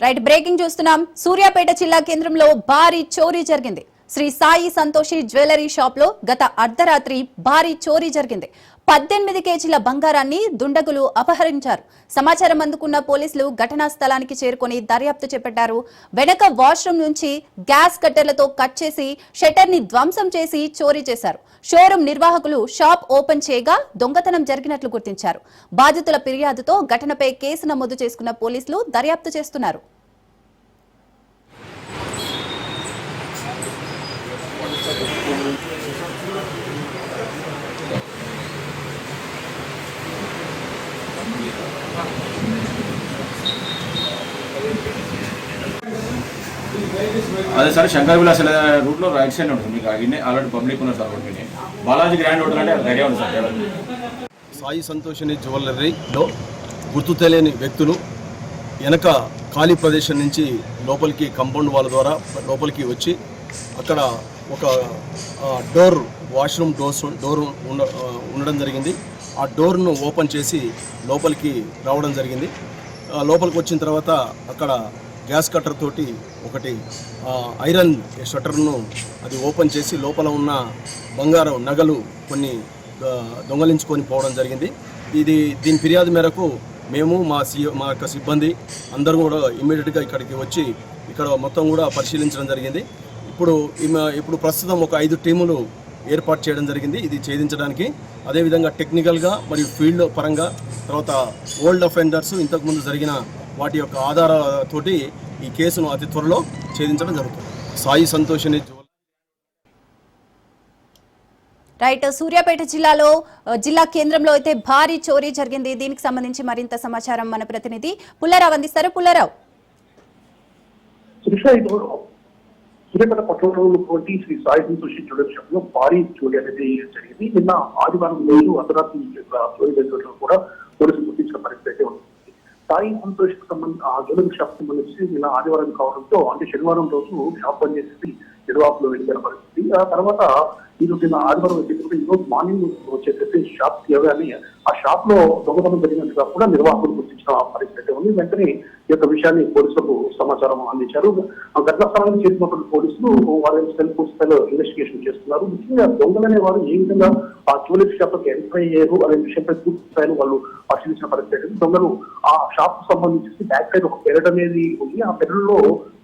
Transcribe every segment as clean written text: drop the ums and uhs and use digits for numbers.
Right breaking చూస్తున్నాం. సూర్యాపేట జిల్లా కేంద్రంలో భారీ చోరీ జరిగింది. శ్రీ సాయి సంతోషి జ్యువెలరీ షాప్ లో గత అర్ధరాత్రి భారీ చోరీ జరిగింది. 18 కేజీల బంగారాన్ని దుండగులు అపహరించారు. సమాచారం అందుకున్న పోలీసులు ఘటనా స్థలానికి చేరుకొని దర్యాప్తు చేపట్టారు. వెనక వాష్రూమ్ నుంచి గ్యాస్ కట్టెలతో కట్ చేసి షట్టర్ ని ధ్వంసం చేసి చోరీ చేశారు. షోరూం నిర్వాహకులు షాప్ ఓపెన్ చేయగా దొంగతనం జరిగినట్లు గుర్తించారు. బాధితుల ఫిర్యాదుతో ఘటనపై కేసు నమోదు చేసుకున్న పోలీసులు దర్యాప్తు చేస్తున్నారు. అదే సార్ శంకర్ విలాస్ రూట్ లో రైట్ సైడ్ ఉంటుంది. మీకు అడిగిన ఆల్రెడీ పబ్లిక్ ఉన్నారు సార్. ఒకటి బాలాజీ గ్రాండ్ హోటల్ అంటే ఐడియా ఉంది సార్. సాయి సంతోషిని జ్యువెలరీలో గుర్తు తెలియని వ్యక్తులు వెనక ఖాళీ ప్రదేశం నుంచి లోపలికి కాంపౌండ్ వాళ్ళ ద్వారా లోపలికి వచ్చి అక్కడ ఒక డోర్ వాష్రూమ్ డోర్ ఉండడం జరిగింది. ఆ డోర్ను ఓపెన్ చేసి లోపలికి రావడం జరిగింది. లోపలికి వచ్చిన తర్వాత అక్కడ గ్యాస్ కట్టర్ తోటి ఒకటి ఐరన్ షట్టర్ను అది ఓపెన్ చేసి లోపల ఉన్న బంగారం నగలు కొన్ని దొంగలించుకొని పోవడం జరిగింది. దీని ఫిర్యాదు మేరకు మేము మా యొక్క సిబ్బంది అందరూ కూడా ఇమ్మీడియట్గా ఇక్కడికి వచ్చి ఇక్కడ మొత్తం కూడా పరిశీలించడం జరిగింది. ఇప్పుడు ప్రస్తుతం ఒక 5 టీములు ఏర్పాటు చేయడం జరిగింది ఇది ఛేదించడానికి. అదేవిధంగా టెక్నికల్గా మరియు ఫీల్డ్ పరంగా తర్వాత ఓల్డ్ అఫెండర్స్ ఇంతకుముందు జరిగిన వాటి యొక్క ఆధారాలతోటి ఈ కేసును అతి త్వరలో ఛేదించడం జరుగుతుంది. సాయి సంతోషిని రైట్ సూర్యాపేట జిల్లా కేంద్రంలో అయితే భారీ చోరీ జరిగింది. దీనికి సంబంధించి మరింత సమాచారం మన ప్రతినిధి పుల్లారావు అందిస్తారు. పుల్లారావు, సూర్యాపేట పట్టణంలో ఉన్నటువంటి శ్రీ సాయి సంతోషి జ్యువెలరీ షాప్ లో భారీ చోరీ అనేది జరిగింది. నిన్న ఆదివారం రోజు అర్ధరాత్రి చోరీ జరిగినట్లు కూడా పోలీసులు గుర్తించిన పరిస్థితి అయితే ఉంది. సాయి సంతోష్ జ్యువెలరీ షాప్ సంబంధించి నిన్న ఆదివారం కావడంతో అంటే శనివారం రోజు షాప్ బంద్ చేసి నిర్వాహకులు వెళ్ళిన పరిస్థితి. ఆ తర్వాత ఈరోజు నిన్న ఆదివారం వచ్చేటప్పుడు ఈరోజు మార్నింగ్ వచ్చేసి షాప్ తీయగానే ఆ షాప్ లో దొంగతనం జరిగినట్టుగా కూడా నిర్వాహకులు గుర్తించిన పరిస్థితి ఉంది. వెంటనే ఈ యొక్క విషయాన్ని పోలీసులకు సమాచారం అందించారు. ఘటనా స్థలానికి చేసినటువంటి పోలీసులు వారి సెల్ ఇన్వెస్టిగేషన్ చేస్తున్నారు. ముఖ్యంగా దొంగలనే వారు ఏ విధంగా ఆ జ్యువెలరీ షాప్ లోకి ఎంటర్ అయ్యారు అనే విషయంపై పూర్తి స్థాయిలో వాళ్ళు పరిశీలించిన పరిస్థితి. దొంగలు ఆ షాప్ కు సంబంధించి బ్యాక్ సైడ్ ఒక పెరడ్ అనేది ఉంది. ఆ పెరడ్లో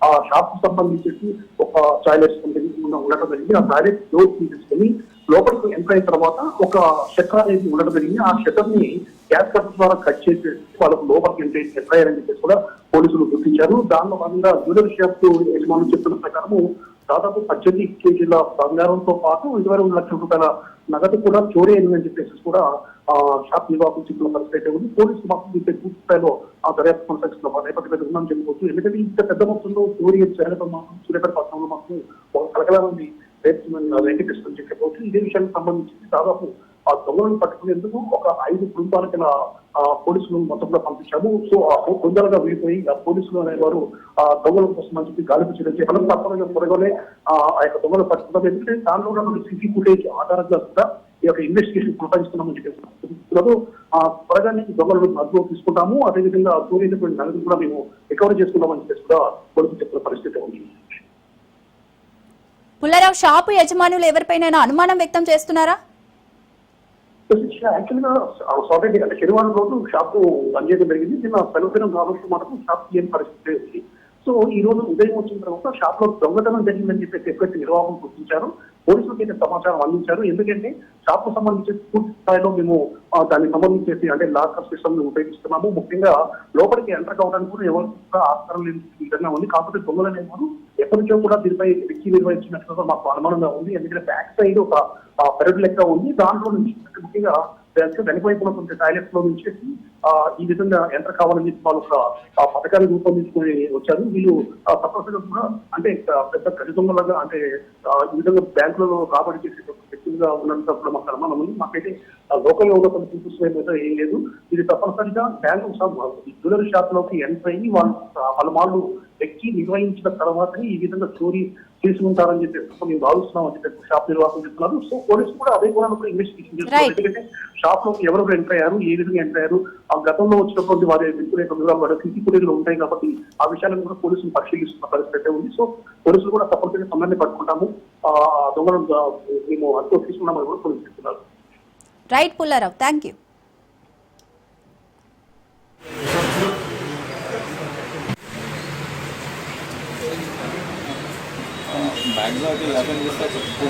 ఆ షాప్ కు సంబంధించి ఒక టాయిలెట్స్ ఉండటం జరిగింది. ఆ టాయిలెట్ డోర్ తీసుకొని లోపలికి ఎంటర్ అయిన తర్వాత ఒక షట్టర్ అనేది ఉండడం జరిగింది. ఆ షట్టర్ ని గ్యాస్ కట్టర్ ద్వారా కట్ చేసి వాళ్ళకు లోపలికి ఎంటర్ అయ్యారని చెప్పేసి కూడా పోలీసులు గుర్తించారు. దానిలో భాగంగా జ్యువెలరీ షాప్ యజమానులు చెప్తున్న ప్రకారము దాదాపు 18 కేజీల బంగారంతో పాటు 22 లక్షల రూపాయల నగదు కూడా చోరీ అయిందని చెప్పేసి కూడా షాప్ నిర్వాహకులు చెప్పిన పరిస్థితి ఉంది. పోలీసులు మాత్రం దీనిపై పూర్తి స్థాయిలో ఆ దర్యాప్తు కొనసాగిస్తున్న నేపథ్యంలో ఉందని చెప్పుకోవచ్చు. ఎందుకంటే ఇంత పెద్ద మొత్తంలో చోరీ చేయడం మాత్రం సూర్యాపేట పట్టణంలో మాత్రం ఒక కలకల మంది వెంకటేశ్వరం చెప్పవచ్చు. ఇదే విషయానికి సంబంధించి దాదాపు ఆ దొంగలను పట్టుకునేందుకు ఒక 5 బృందాలకి పోలీసులు మొత్తంలో పంపించాము. సో ఆ బృందాలుగా విడిపోయి ఆ పోలీసులు అనేవారు ఆ దొంగల కోసం అని చెప్పి గాలింపు చేయడం చేయడం తప్పనిగా త్వరగానే ఆ యొక్క దొంగలు పట్టుకుంటాం. ఎందుకంటే దానిలో ఉన్న సీసీ ఫుటేజ్ ఆధారంగా కూడా ఈ యొక్క ఇన్వెస్టిగేషన్ కొనసాగిస్తున్నామని చెప్పేస్తున్నారు. త్వరగానే దొంగలను అదుపులోకి తీసుకుంటాము. అదేవిధంగా చోరైనటువంటి నగదు కూడా మేము రికవరీ చేసుకుంటామని చెప్పేసి కూడా పోలీసులు చెప్పిన పరిస్థితి ఉంది. పుల్లారావు, షాపు యజమానులు ఎవరిపైన అనుమానం వ్యక్తం చేస్తున్నారా? యాక్చువల్గా సాటర్డే అంటే శనివారం రోజు షాపు బంద్ చేయడం జరిగింది. నిన్న సెలవు దినం కాబట్టి మనకు షాప్ ఏం పరిస్థితి ఉంది. సో ఈ రోజు ఉదయం వచ్చిన తర్వాత షాప్ లో దొంగతనం జరిగిందని చెప్పేసి ఎప్పుడైతే నిర్వాహకులు గుర్తించారు, పోలీసులకు అయితే సమాచారం అందించారు. ఎందుకంటే షాప్ కు సంబంధించి పూర్తి స్థాయిలో మేము దానికి సంబంధించేసి అంటే లాకర్ సిస్టమ్ ఉపయోగిస్తున్నాము. ముఖ్యంగా లోపలికి ఎంటర్ కావడానికి కూడా ఎవరు ఆస్కారం లేని విధంగా ఉంది. కాకపోతే దొంగలు అనేవారు ఎప్పటి నుంచో కూడా దీనిపై వెక్కి నిర్వహించినట్లుగా మాకు అనుమానంగా ఉంది. ఎందుకంటే బ్యాక్ సైడ్ ఒక పెరడ్ లెక్క ఉంది. దాంట్లో నుంచి ముఖ్యంగా వెనకవైపు ఉన్నటువంటి టాయిలెట్స్ లో నుంచి ఈ విధంగా ఎంటర్ కావాలని చెప్పి వాళ్ళు ఒక పథకాన్ని రూపొందించుకొని వచ్చారు. వీళ్ళు తప్పనిసరిగా కూడా అంటే పెద్ద ఖచ్చితంగా అంటే ఈ విధంగా బ్యాంకులలో రాబడి చేసే వ్యక్తులుగా ఉన్నట్టు కూడా మాకు అనుమానం ఉంది. మాకైతే లోకల్ లో ఉన్న కొన్ని చూపిస్తే ఏం లేదు. ఇది తప్పనిసరిగా బ్యాంకు జ్యువెలరీ షాప్ లోకి ఎంటర్ అయ్యి వాళ్ళు ఎక్కి నిర్వహించిన తర్వాతనే ఈ విధంగా చోరీ చేసి ఉంటారని చెప్పి మేము భావిస్తున్నాం అని చెప్పి షాప్ నిర్వాహకులు చెప్తున్నారు. సో పోలీసులు కూడా అదే కూడా ఇన్వెస్టిగేషన్ చేస్తున్నారు. ఎందుకంటే షాప్ లోకి ఎవరెవరు ఎంటర్ అయ్యారు, ఏ విధంగా ఎంటర్ అయ్యారు, ఆ గతంలో వచ్చినటువంటి వారి వ్యక్తుల యొక్క వివరాలు వారి సీసీ ఫుటేజ్ లో ఉంటాయి కాబట్టి ఆ విషయాలను కూడా పోలీసులు పరిశీలిస్తున్న పరిస్థితి అయితే ఉంది. సో పోలీసులు కూడా తప్పనిసరిగా తొందరనే పట్టుకుంటాము, ఆ దొంగలను మేము అదుపు తీసుకున్నామని కూడా పోలీసులు చెప్తున్నారు. Right Pullarao, thank you. Maximum అయితే